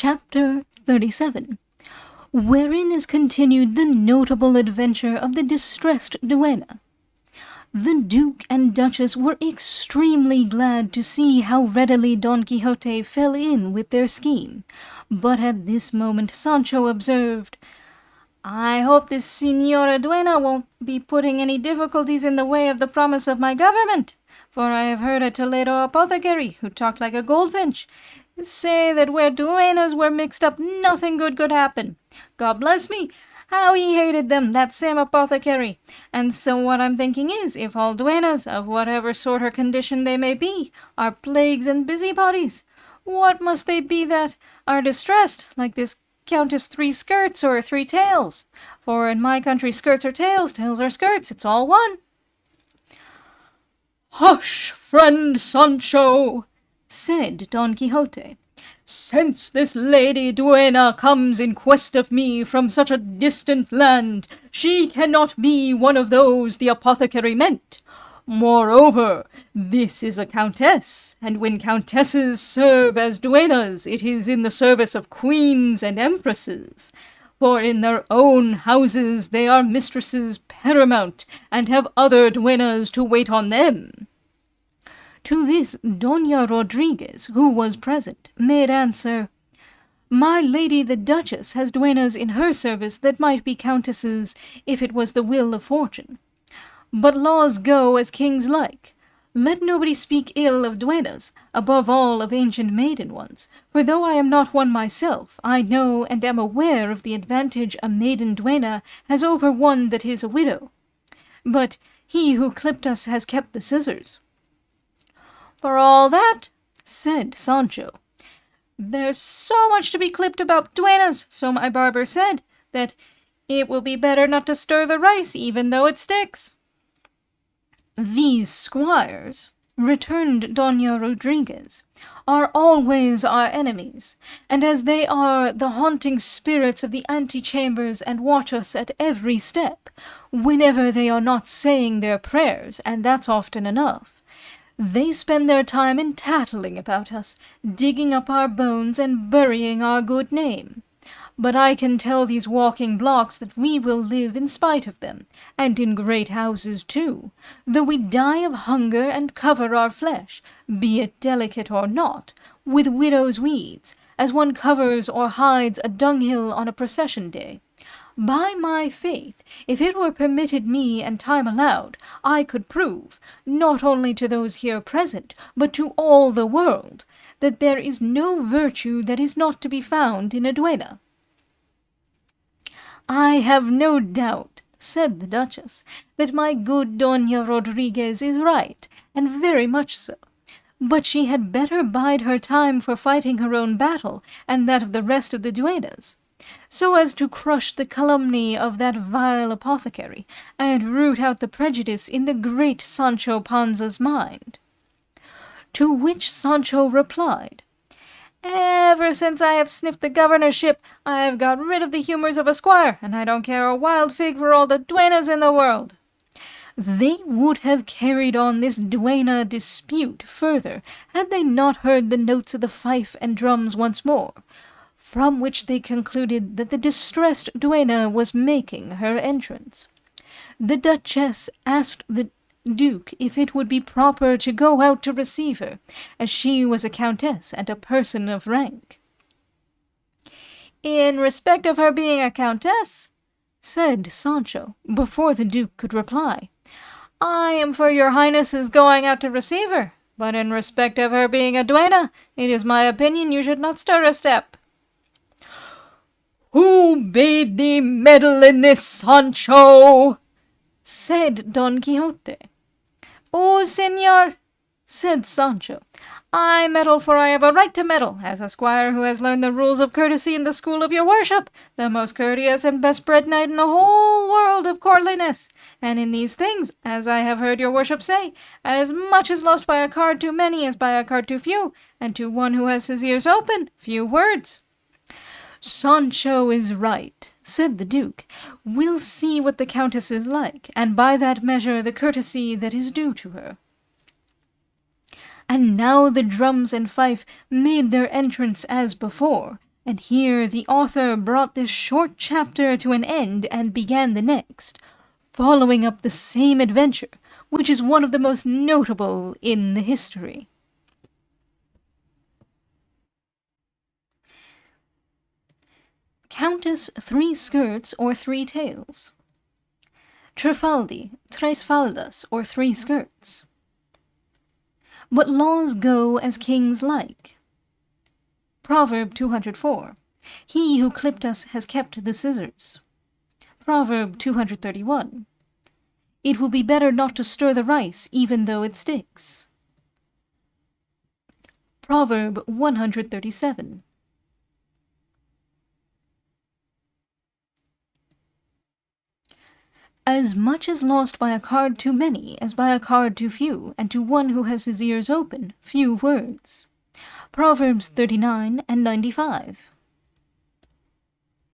Chapter 37, wherein is continued the notable adventure of the distressed duenna. The Duke and Duchess were extremely glad to see how readily Don Quixote fell in with their scheme, but at this moment Sancho observed, "I hope this Señora Duenna won't be putting any difficulties in the way of the promise of my government, for I have heard a Toledo apothecary, who talked like a goldfinch, say that where duennas were mixed up nothing good could happen. God bless me, how he hated them, that same apothecary. And so what I'm thinking is, if all duennas, of whatever sort or condition they may be, are plagues and busybodies, what must they be that are distressed, like this Countess Three Skirts or Three Tails? For in my country skirts are tails, tails are skirts, it's all one." "Hush, friend Sancho," said Don Quixote. "Since this lady duenna comes in quest of me from such a distant land, she cannot be one of those the apothecary meant. Moreover, this is a countess, and when countesses serve as duennas, it is in the service of queens and empresses. For in their own houses they are mistresses paramount, and have other duennas to wait on them." To this Doña Rodriguez, who was present, made answer, "My lady the Duchess has duennas in her service that might be countesses if it was the will of fortune. But laws go as kings like. Let nobody speak ill of duennas, above all of ancient maiden ones, for though I am not one myself, I know and am aware of the advantage a maiden duenna has over one that is a widow. But he who clipped us has kept the scissors." "For all that," said Sancho, "there's so much to be clipped about duennas, so my barber said, that it will be better not to stir the rice, even though it sticks." "These squires," returned Doña Rodriguez, "are always our enemies, and as they are the haunting spirits of the antechambers and watch us at every step, whenever they are not saying their prayers, and that's often enough, they spend their time in tattling about us, digging up our bones and burying our good name. But I can tell these walking blocks that we will live in spite of them, and in great houses too, though we die of hunger and cover our flesh, be it delicate or not, with widow's weeds, as one covers or hides a dunghill on a procession day. By my faith, if it were permitted me and time allowed, I could prove, not only to those here present, but to all the world, that there is no virtue that is not to be found in a duenna." "I have no doubt," said the Duchess, "that my good Doña Rodriguez is right, and very much so. But she had better bide her time for fighting her own battle, and that of the rest of the duennas, so as to crush the calumny of that vile apothecary, and root out the prejudice in the great Sancho Panza's mind." To which Sancho replied, "Ever since I have sniffed the governorship, I have got rid of the humours of a squire, and I don't care a wild fig for all the duennas in the world." They would have carried on this duenna dispute further, had they not heard the notes of the fife and drums once more, from which they concluded that the distressed duenna was making her entrance. The Duchess asked the Duke if it would be proper to go out to receive her, as she was a countess and a person of rank. "In respect of her being a countess," said Sancho, before the Duke could reply, "I am for your highness's going out to receive her, but in respect of her being a duenna, it is my opinion you should not stir a step." "Who bade thee meddle in this, Sancho?" said Don Quixote. "Oh, señor," said Sancho, "I meddle, for I have a right to meddle, as a squire who has learned the rules of courtesy in the school of your worship, the most courteous and best bred knight in the whole world of courtliness, and in these things, as I have heard your worship say, as much is lost by a card too many as by a card too few, and to one who has his ears open, few words." "Sancho is right," said the Duke. "We'll see what the Countess is like, and by that measure the courtesy that is due to her." And now the drums and fife made their entrance as before, And here the author brought this short chapter to an end and began the next, following up the same adventure, which is one of the most notable in the history. Countess Three Skirts or Three Tails. Trifaldi, tres faldas or three skirts. But laws go as kings like. Proverb 204. He who clipped us has kept the scissors. Proverb 231. It will be better not to stir the rice even though it sticks. Proverb 137. As much is lost by a card too many as by a card too few, and to one who has his ears open, few words. Proverbs 39 and 95.